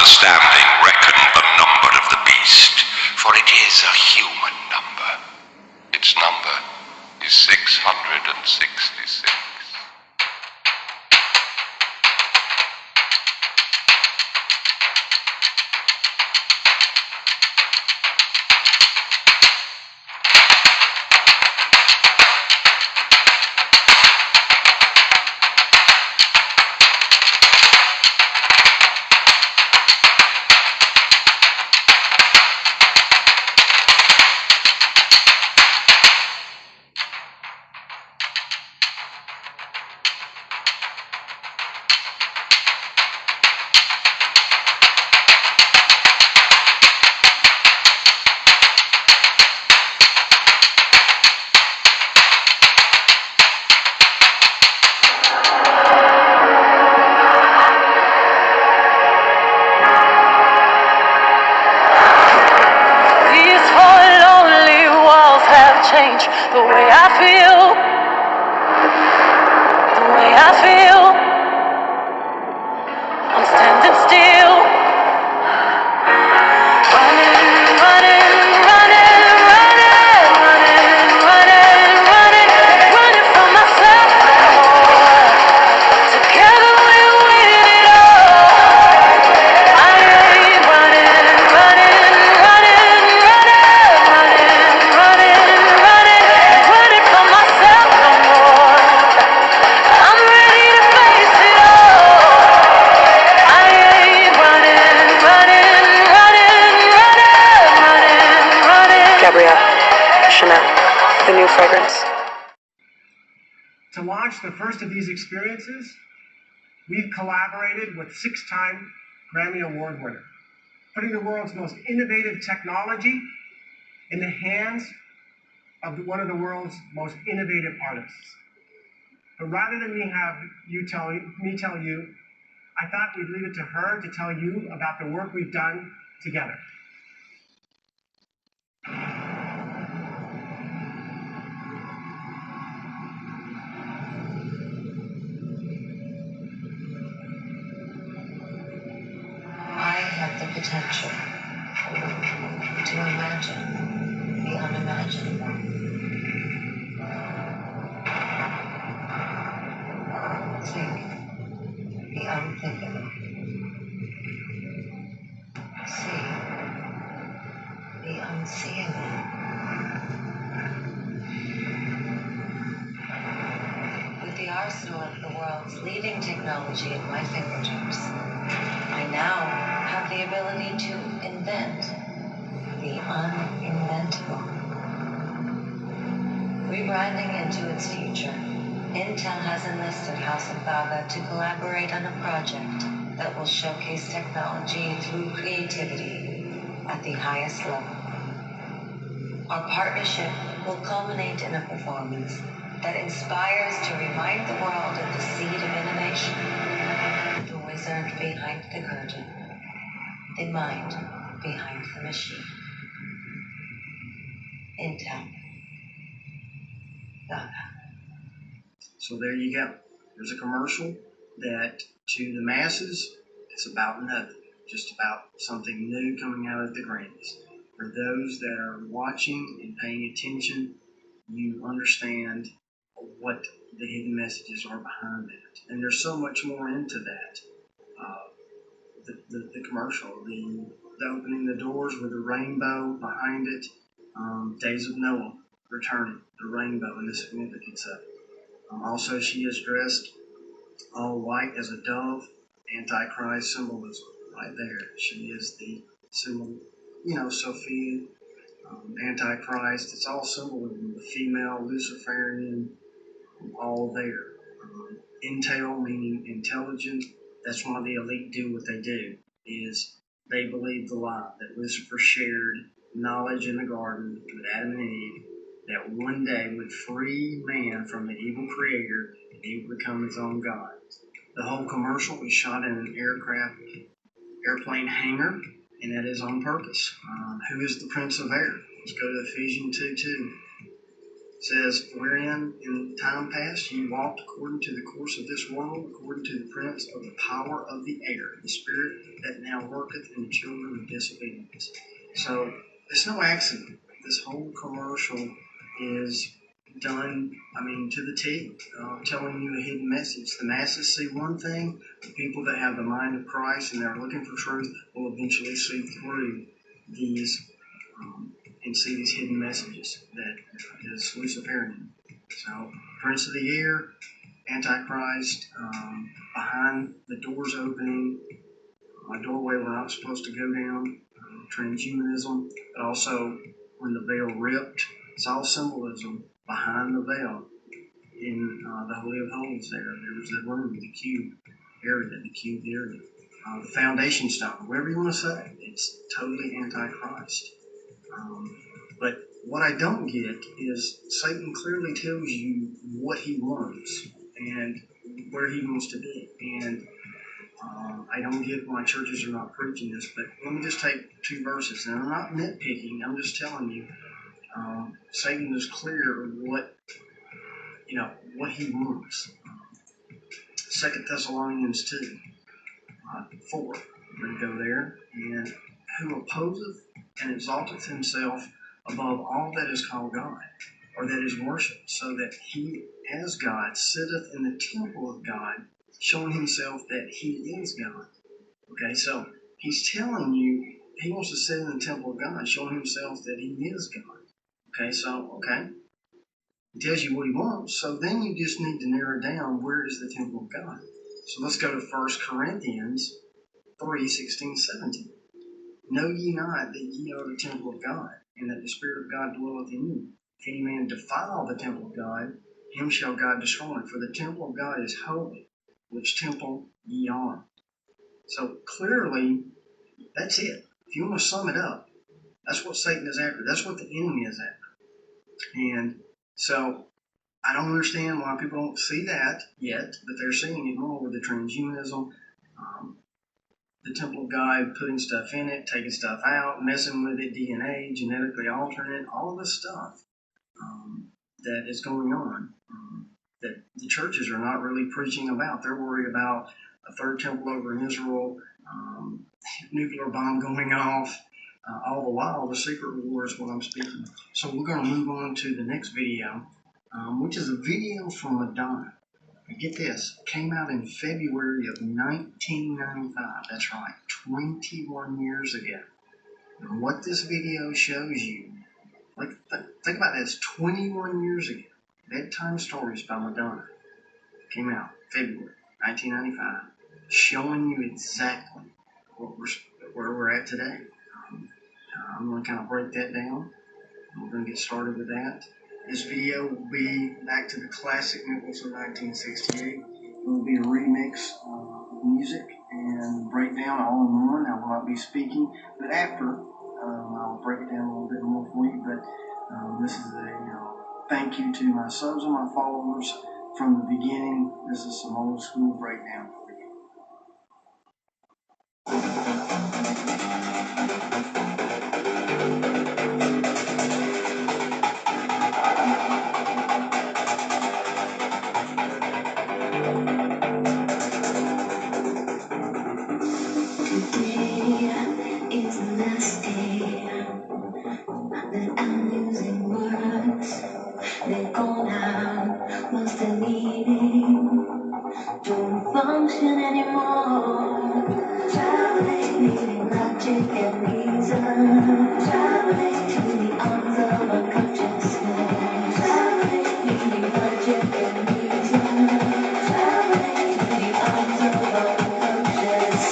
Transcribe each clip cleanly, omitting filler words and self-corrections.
understanding reckon the number of the beast, for it is a human number. Its number is 666. The way I feel, the way I feel, I'm standing still, running, running, running, running, running, running, running, running from myself. Together we win it all. I ain't running, running, running, running, running, running, running. Running from myself no more. I'm ready to face it all. I ain't running, running, running, running, running, running. Gabrielle, Chanel, the new fragrance. To launch the first of these experiences, we've collaborated with 6-time Grammy Award winner, putting the world's most innovative technology in the hands of one of the world's most innovative artists. But rather than me tell you, I thought we'd leave it to her to tell you about the work we've done together. I have the potential to imagine the unimaginable. Think the unthinkable. See the unseeable. With the arsenal of the world's leading technology at my fingertips, I now have the ability to invent the uninventable. Rebranding into its future, Intel has enlisted House of Baba to collaborate on a project that will showcase technology through creativity at the highest level. Our partnership will culminate in a performance that inspires to remind the world of the seed of innovation, the wizard behind the curtain, the mind behind the machine. Intel. Baba. So there you go. There's a commercial that to the masses, it's about nothing, just about something new coming out of the Grammys. For those that are watching and paying attention, you understand what the hidden messages are behind that. And there's so much more into that. The commercial, the opening the doors with the rainbow behind it, Days of Noah returning, the rainbow and the significance of it. Also, she is dressed all white as a dove, Antichrist symbolism right there. She is the symbol, Sophia, Antichrist. It's all symbolism, the female Luciferian, all there. Intel, meaning intelligent. That's why the elite do what they do, is they believe the lie that Lucifer shared knowledge in the garden with Adam and Eve, that one day would free man from the evil creator and he would become his own God. The whole commercial was shot in an airplane hangar, and that is on purpose. Who is the Prince of Air? Let's go to Ephesians 2:2. It says, wherein in time past ye walked according to the course of this world, according to the prince of the power of the air, the spirit that now worketh in the children of disobedience. So it's no accident. This whole commercial is done, to the T, telling you a hidden message. The masses see one thing. The people that have the mind of Christ and they're looking for truth will eventually see through these and see these hidden messages that is Luciferian. So, Prince of the Air, Antichrist, behind the doors opening, a doorway we're not supposed to go down, transhumanism, but also when the veil ripped, it's all symbolism behind the veil in the Holy of Holies there. There was that room, the cube area. The foundation stone, whatever you want to say, it's totally Antichrist. But what I don't get is Satan clearly tells you what he wants and where he wants to be. And I don't get why churches are not preaching this, but let me just take 2 verses. And I'm not nitpicking, I'm just telling you, Satan is clear what he wants. 2 Thessalonians 2, 4. We're going to go there. And who opposeth and exalteth himself above all that is called God, or that is worshipped, so that he, as God, sitteth in the temple of God, showing himself that he is God. Okay, so he's telling you he wants to sit in the temple of God, showing himself that he is God. Okay. He tells you what he wants, so then you just need to narrow down where is the temple of God. So let's go to 1 Corinthians 3, 16, 17. Know ye not that ye are the temple of God, and that the Spirit of God dwelleth in you? If any man defile the temple of God, him shall God destroy. For the temple of God is holy, which temple ye are. So clearly, that's it. If you want to sum it up, that's what Satan is after. That's what the enemy is after. And so I don't understand why people don't see that yet, but they're seeing it more with the transhumanism, the temple of God, putting stuff in it, taking stuff out, messing with it, DNA, genetically altering it, all of this stuff that is going on that the churches are not really preaching about. They're worried about a third temple over in Israel, nuclear bomb going off, all the while the secret war is what I'm speaking of. So we're going to move on to the next video, which is a video from Madonna. Get this, came out in February of 1995. That's right, 21 years ago. And what this video shows you, think about this, 21 years ago. Bedtime Stories by Madonna came out February 1995, showing you exactly where we're at today. I'm going to kind of break that down. We're going to get started with that. This video will be back to the classic Nichols of 1968. It will be a remix of music and breakdown all in one. I will not be speaking, but after I'll break it down a little bit more for you. But this is a thank you to my subs and my followers from the beginning. This is some old school breakdown for you. It's the last day that I'm using words. They're gone out, lost their meaning, don't function anymore. Traveling, needing logic and reason. Traveling to the arms of unconsciousness. Traveling, needing logic and reason. Traveling to the arms of unconsciousness.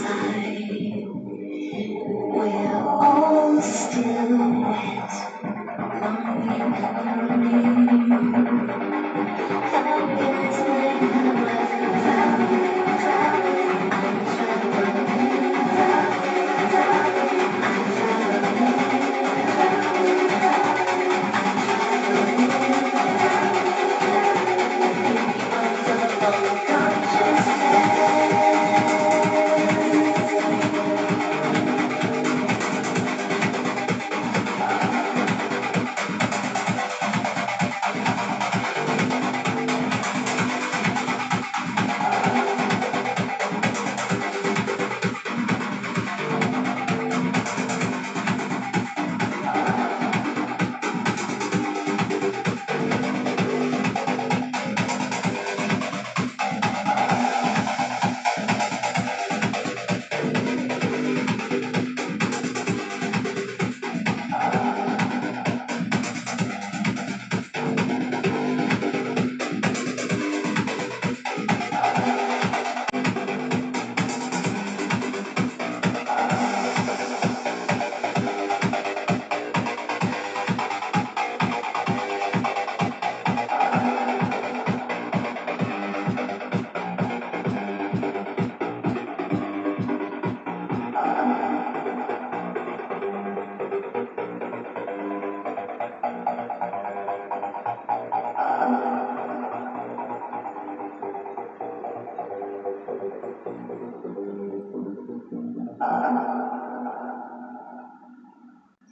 time. We're all still wet, longing and running. Happiness may come without it. I'm traveling without it. I'm traveling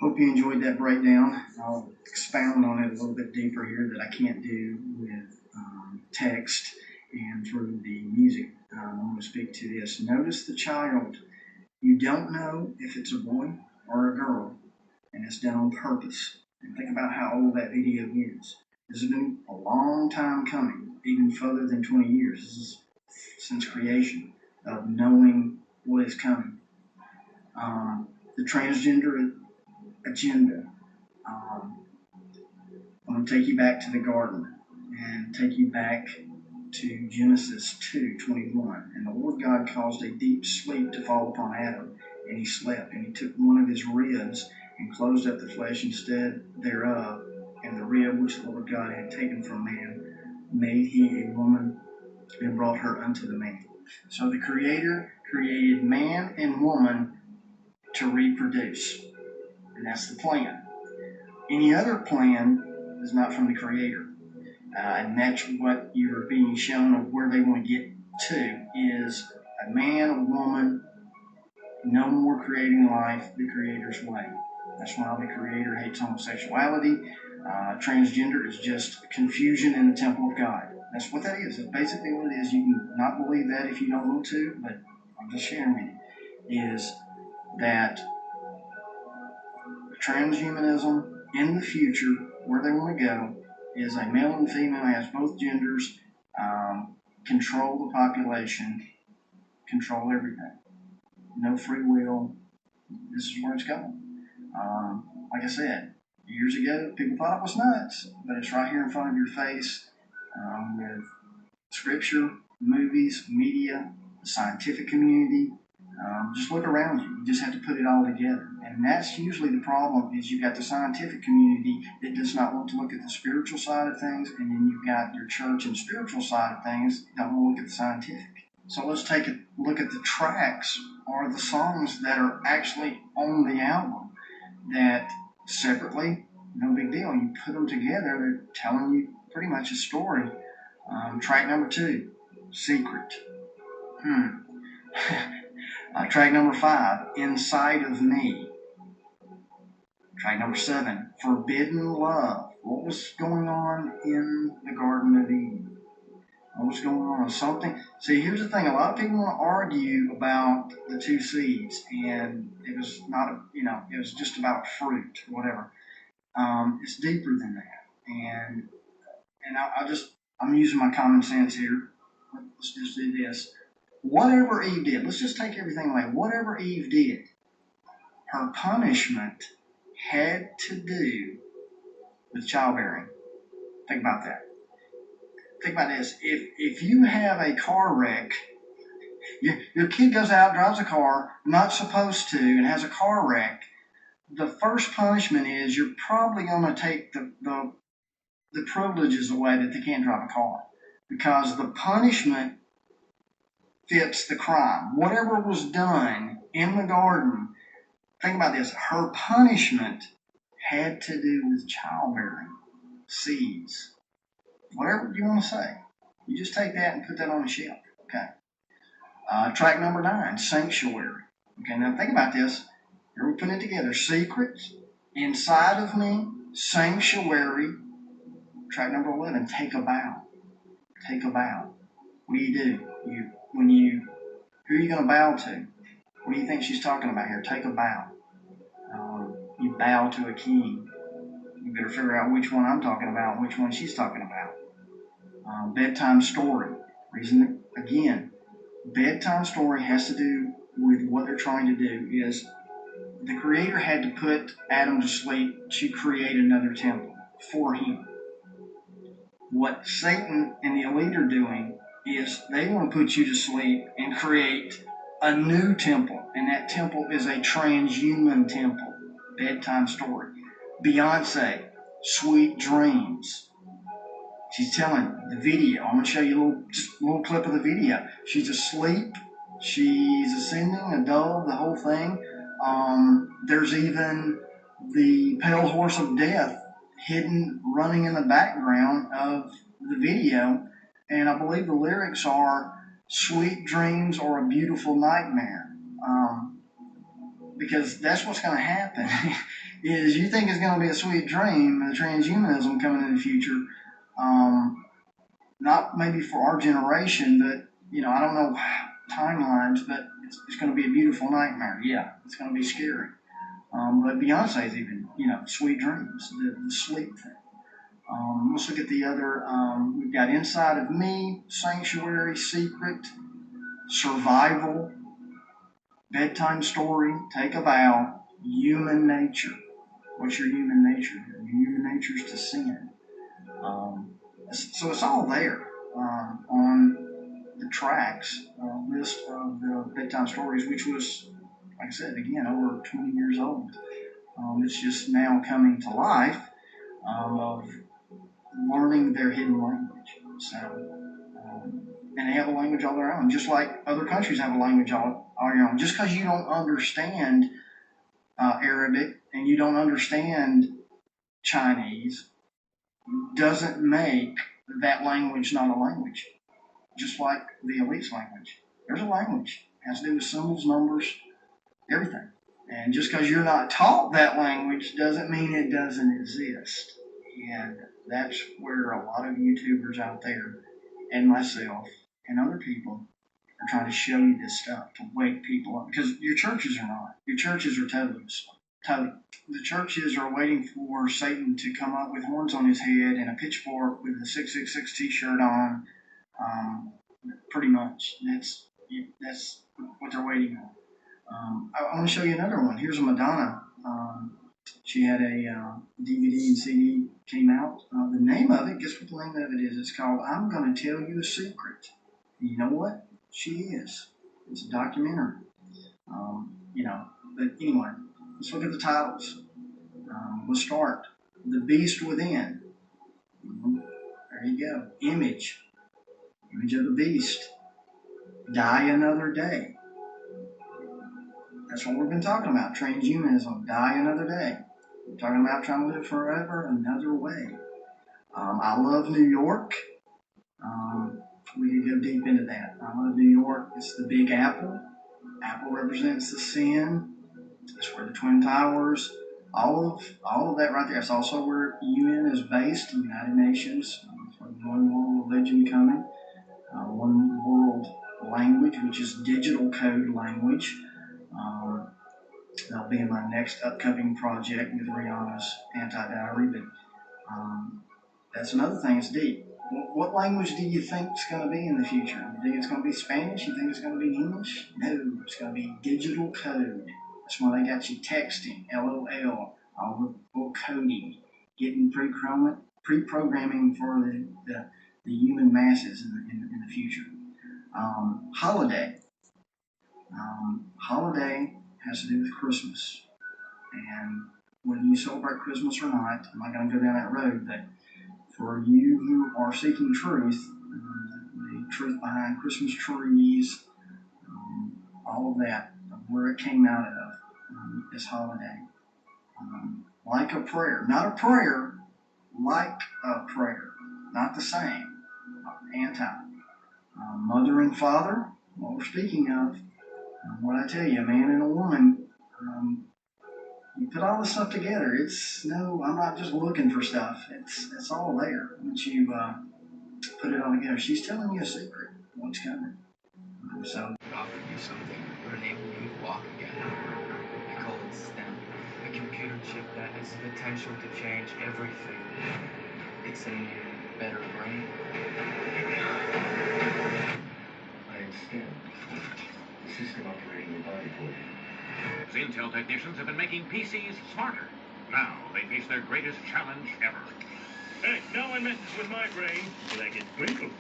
Hope you enjoyed that breakdown. I'll expound on it a little bit deeper here that I can't do with text and through the music. I'm going to speak to this. Notice the child. You don't know if it's a boy or a girl, and it's done on purpose. And think about how old that video is. This has been a long time coming, even further than 20 years. This is since creation of knowing what is coming. The transgender agenda. I'm going to take you back to the garden and take you back to Genesis 2:21. And the Lord God caused a deep sleep to fall upon Adam, and he slept. And he took one of his ribs and closed up the flesh instead thereof, and the rib which the Lord God had taken from man made he a woman and brought her unto the man. So the Creator created man and woman to reproduce. And that's the plan. Any other plan is not from the Creator. And that's what you're being shown of where they want to get to is a man, a woman, no more creating life the Creator's way. That's why the Creator hates homosexuality. Transgender is just confusion in the temple of God. That's what that is. That's basically what it is. You can not believe that if you don't want to, but I'm just sharing with you, is that transhumanism in the future, where they want to go, is a male and female has both genders, control the population, control everything. No free will. This is where it's going. Like I said, years ago, people thought it was nuts, but it's right here in front of your face with scripture, movies, media, the scientific community. Just look around you. You just have to put it all together. And that's usually the problem is you've got the scientific community that does not want to look at the spiritual side of things, and then you've got your church and spiritual side of things that don't want to look at the scientific. So let's take a look at the tracks or the songs that are actually on the album that separately, no big deal. You put them together, they're telling you pretty much a story. Track number 2, Secret. Track number 5, Inside of Me. Track number 7, Forbidden Love. What was going on in the Garden of Eden? What was going on? Something. See, here's the thing. A lot of people want to argue about the 2 seeds, and it was not, it was just about fruit, whatever. It's deeper than that. And I'm using my common sense here. Let's just do this. Whatever Eve did, let's just take everything away. Whatever Eve did, her punishment had to do with childbearing. Think about that. Think about this. If you have a car wreck Your kid goes out, drives a car, not supposed to, and has a car wreck. The first punishment is you're probably going to take the privileges away that they can't drive a car, because the punishment fits the crime. Whatever was done in the garden, think about this, her punishment had to do with childbearing, seeds, whatever you want to say. You just take that and put that on the shelf. Okay. Track number 9, sanctuary. Okay, now think about this. Here we put it together. Secrets, inside of me, sanctuary. Track number 11, take a bow. Take a bow. What do? Who are you going to bow to? What do you think she's talking about here? Take a bow. You bow to a king. You better figure out which one I'm talking about and which one she's talking about. Bedtime story. Reason, again, bedtime story has to do with what they're trying to do is the Creator had to put Adam to sleep to create another temple for him. What Satan and the elite are doing is they want to put you to sleep and create a new temple, and that temple is a transhuman temple. Bedtime story. Beyonce, Sweet Dreams. She's telling the video. I'm going to show you a little clip of the video. She's asleep. She's ascending a dove, the whole thing. There's even the pale horse of death hidden, running in the background of the video. And I believe the lyrics are sweet dreams or a beautiful nightmare. Because that's what's going to happen. Is you think it's going to be a sweet dream, the transhumanism coming in the future. Not maybe for our generation, but, I don't know timelines, but it's going to be a beautiful nightmare. Yeah, it's going to be scary. But Beyonce's even, sweet dreams, the sleep thing. Let's look at the other. We've got inside of me, sanctuary, secret, survival, bedtime story, take a vow, human nature. What's your human nature? Your human nature is to sin. So it's all there on the tracks list of the bedtime stories, which was, like I said, again, over 20 years old. It's just now coming to life of learning their hidden language. So, and they have a language all their own, just like other countries have a language all their own. Just because you don't understand Arabic and you don't understand Chinese doesn't make that language not a language. Just like the elite's language. There's a language. It has to do with symbols, numbers, everything. And just because you're not taught that language doesn't mean it doesn't exist. And that's where a lot of YouTubers out there, and myself, and other people are trying to show you this stuff to wake people up. Because your churches are not. Your churches are totally asleep. Totally. The churches are waiting for Satan to come up with horns on his head and a pitchfork with a 666 t-shirt on. Pretty much. That's what they're waiting on. I want to show you another one. Here's a Madonna. She had a DVD and CD came out. The name of it, guess what the name of it is? It's called I'm Gonna Tell You a Secret. And you know what? She is. It's a documentary. But anyway, let's look at the titles. We'll start. The Beast Within. There you go. Image of the Beast. Die Another Day. That's what we've been talking about. Transhumanism. Die Another Day. We're talking about trying to live forever another way. I Love New York. We can go deep into that. I Love New York. It's the Big Apple. Apple represents the sin. That's where the Twin Towers. All of that right there. It's also where UN is based, the United Nations. One world religion coming. One world language, which is digital code language. That'll be in my next upcoming project with Rihanna's Anti-Diary. But that's another thing. It's deep. What language do you think it's going to be in the future? You think it's going to be Spanish? You think it's going to be English? No, it's going to be digital code. That's why they got you texting, LOL, all the coding, getting pre-programming for the human masses in the future. Holiday. Holiday has to do with Christmas. And whether you celebrate Christmas or not, I'm not going to go down that road, but for you who are seeking truth, the truth behind Christmas trees, all of that, where it came out of, this holiday. Like a prayer, not a prayer, like a prayer, not the same, anti. Mother and father, what we're speaking of, what I tell you, a man and a woman, you put all this stuff together. I'm not just looking for stuff. It's all there. Once you put it all together, she's telling you a secret. What's coming. So offer you something that would enable you to walk again. I call it STEM, a computer chip that has the potential to change everything. It's a better brain. I extend the system operating your body for you. Intel technicians have been making PCs smarter. Now they face their greatest challenge ever. Hey, no one messes with my brain till I get twinkled.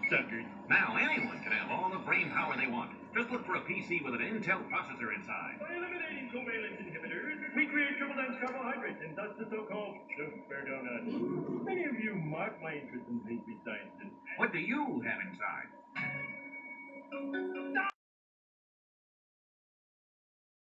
Suckers. Now anyone can have all the brain power they want. Just look for a PC with an Intel processor inside. By eliminating covalent inhibitors, we create triple dense carbohydrates and thus the so-called super donuts. Many of you mark my interest in pastry science. What do you have inside?